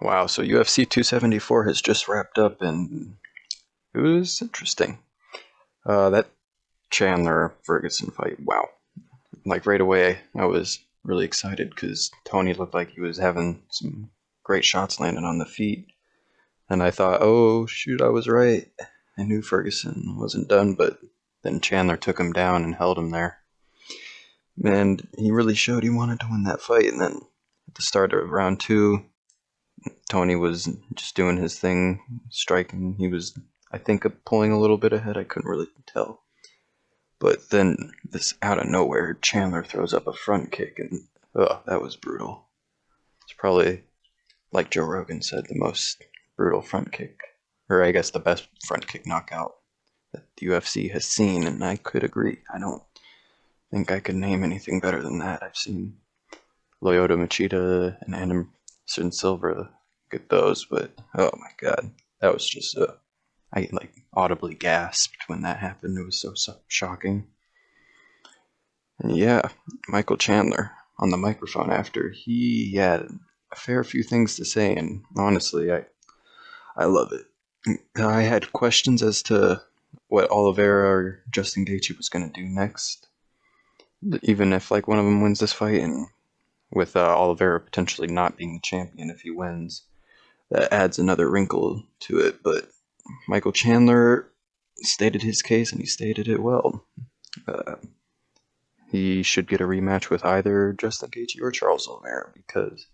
Wow, so UFC 274 has just wrapped up and it was interesting. That Chandler Ferguson fight, wow. Like right away, I was really excited because Tony looked like he was having some great shots landing on the feet. And I thought, oh shoot, I was right. I knew Ferguson wasn't done, but then Chandler took him down and held him there. And he really showed he wanted to win that fight. And then at the start of round two, Tony was just doing his thing, striking. He was, I think, pulling a little bit ahead. I couldn't really tell. But then, this out of nowhere, Chandler throws up a front kick, and that was brutal. It's probably, like Joe Rogan said, the most brutal front kick, or I guess the best front kick knockout that the UFC has seen, and I could agree. I don't think I could name anything better than that. I've seen Lyoto Machida and Anderson Silva get those, but oh my god, that was just I like audibly gasped when that happened. It was so shocking. And yeah, Michael Chandler on the microphone after he had a fair few things to say, and honestly, I love it. I had questions as to what Oliveira or Justin Gaethje was going to do next, even if like one of them wins this fight, and with Oliveira potentially not being the champion if he wins, that adds another wrinkle to it. But Michael Chandler stated his case, and he stated it well. Uh, he should get a rematch with either Justin Gaethje or Charles Oliveira because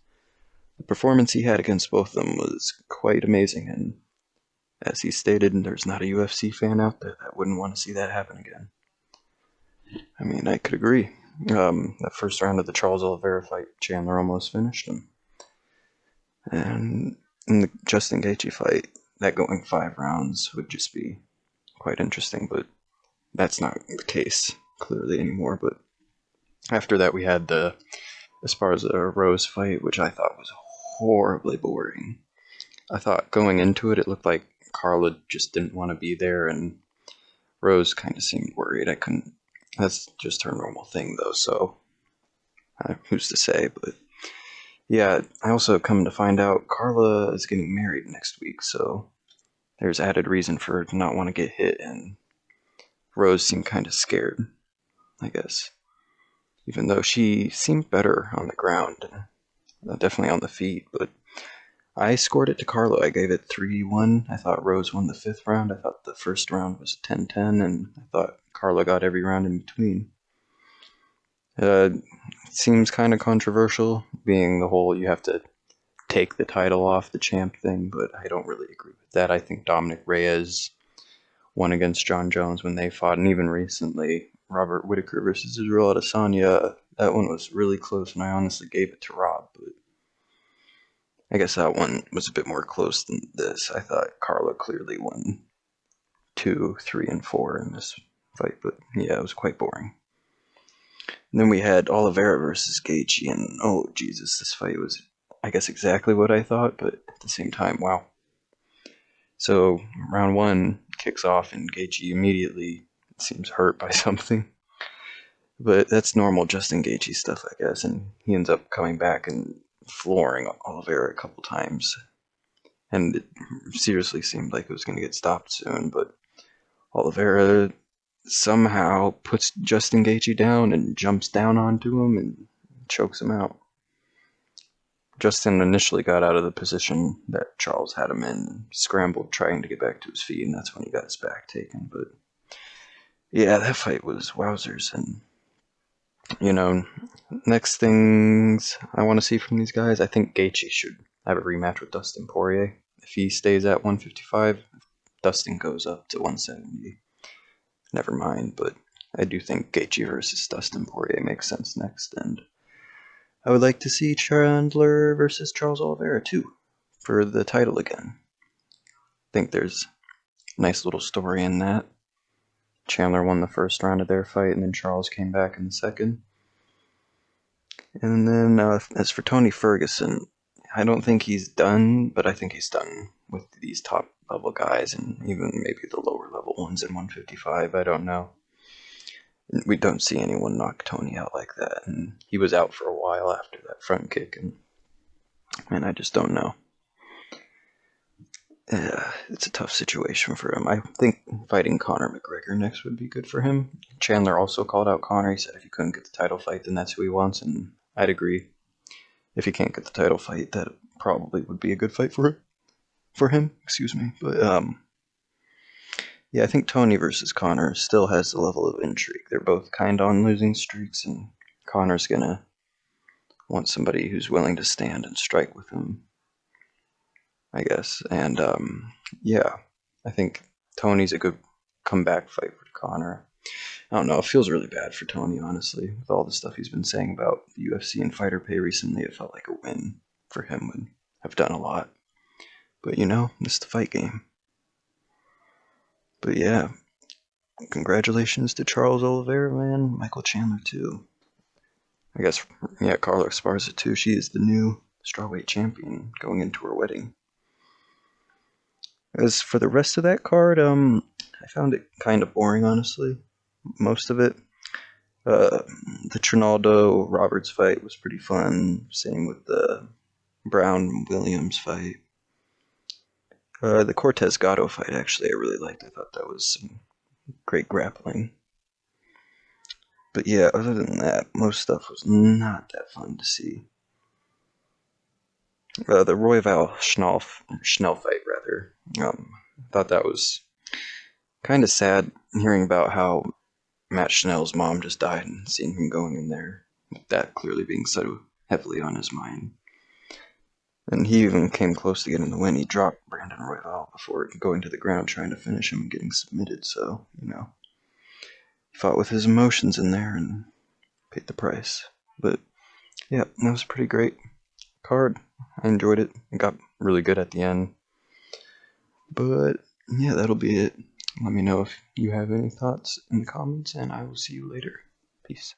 the performance he had against both of them was quite amazing. And as he stated, there's not a UFC fan out there that wouldn't want to see that happen again. I mean, I could agree. That first round of the Charles Oliveira fight, Chandler almost finished him. And in the Justin Gaethje fight, that going 5 rounds would just be quite interesting, but that's not the case clearly anymore. But after that, we had the Esparza Rose fight, which I thought was horribly boring. I thought going into it, it looked like Carla just didn't want to be there, and Rose kind of seemed worried. I couldn't. That's just her normal thing, though. So who's to say? But yeah, I also come to find out Carla is getting married next week, so there's added reason for her to not want to get hit, and Rose seemed kind of scared, I guess. Even though she seemed better on the ground, definitely on the feet, but I scored it to Carlo. I gave it 3-1. I thought Rose won the fifth round. I thought the first round was 10-10, and I thought Carlo got every round in between. It seems kind of controversial, being the whole you have to take the title off the champ thing, but I don't really agree with that. I think Dominic Reyes won against John Jones when they fought, and even recently, Robert Whitaker versus Israel Adesanya. That one was really close, and I honestly gave it to Rob, but I guess that one was a bit more close than this. I thought Carlo clearly won 2, 3, and 4 in this fight, but yeah, it was quite boring. And then we had Oliveira versus Gaethje, and oh Jesus, this fight was, I guess, exactly what I thought, but at the same time, wow. So round one kicks off, and Gaethje immediately seems hurt by something, but that's normal Justin Gaethje stuff, I guess, and he ends up coming back and flooring Oliveira a couple times, and it seriously seemed like it was going to get stopped soon, but Oliveira somehow puts Justin Gaethje down and jumps down onto him and chokes him out. Justin initially got out of the position that Charles had him in, scrambled trying to get back to his feet, and that's when he got his back taken. But yeah, that fight was wowzers. And, you know, next things I want to see from these guys, I think Gaethje should have a rematch with Dustin Poirier. If he stays at 155, Dustin goes up to 170. Never mind, but I do think Gaethje versus Dustin Poirier makes sense next, and I would like to see Chandler versus Charles Oliveira too, for the title again. I think there's a nice little story in that. Chandler won the first round of their fight, and then Charles came back in the second. And then as for Tony Ferguson, I don't think he's done, but I think he's done with these top level guys and even maybe the lower level ones in 155. I don't know. We don't see anyone knock Tony out like that, and he was out for a while after that front kick, and I just don't know. it's a tough situation for him. I think fighting Conor McGregor next would be good for him. Chandler also called out Conor. He said if he couldn't get the title fight, then that's who he wants, and I'd agree. If he can't get the title fight, that probably would be a good fight for him. Excuse me, but yeah, I think Tony versus Conor still has the level of intrigue. They're both kind of on losing streaks, and Conor's gonna want somebody who's willing to stand and strike with him, I guess. And yeah, I think Tony's a good comeback fight for Conor. I don't know. It feels really bad for Tony, honestly, with all the stuff he's been saying about the UFC and fighter pay recently. It felt like a win for him would have done a lot. But it's the fight game. But yeah, congratulations to Charles Oliveira, man. Michael Chandler too. I guess yeah, Carla Esparza too. She is the new strawweight champion going into her wedding. As for the rest of that card, I found it kind of boring, honestly. Most of it. The Trinaldo Roberts fight was pretty fun. Same with the Brown Williams fight. The Cortez Gatto fight, actually, I really liked. I thought that was some great grappling. But yeah, other than that, most stuff was not that fun to see. The Royval Schnell fight, rather. I thought that was kind of sad hearing about how Matt Schnell's mom just died and seeing him going in there, with that clearly being so heavily on his mind. And he even came close to getting the win. He dropped Brandon Royval before going to the ground trying to finish him and getting submitted. So, he fought with his emotions in there and paid the price. But, yeah, that was a pretty great card. I enjoyed it. It got really good at the end. But, yeah, that'll be it. Let me know if you have any thoughts in the comments, and I will see you later. Peace.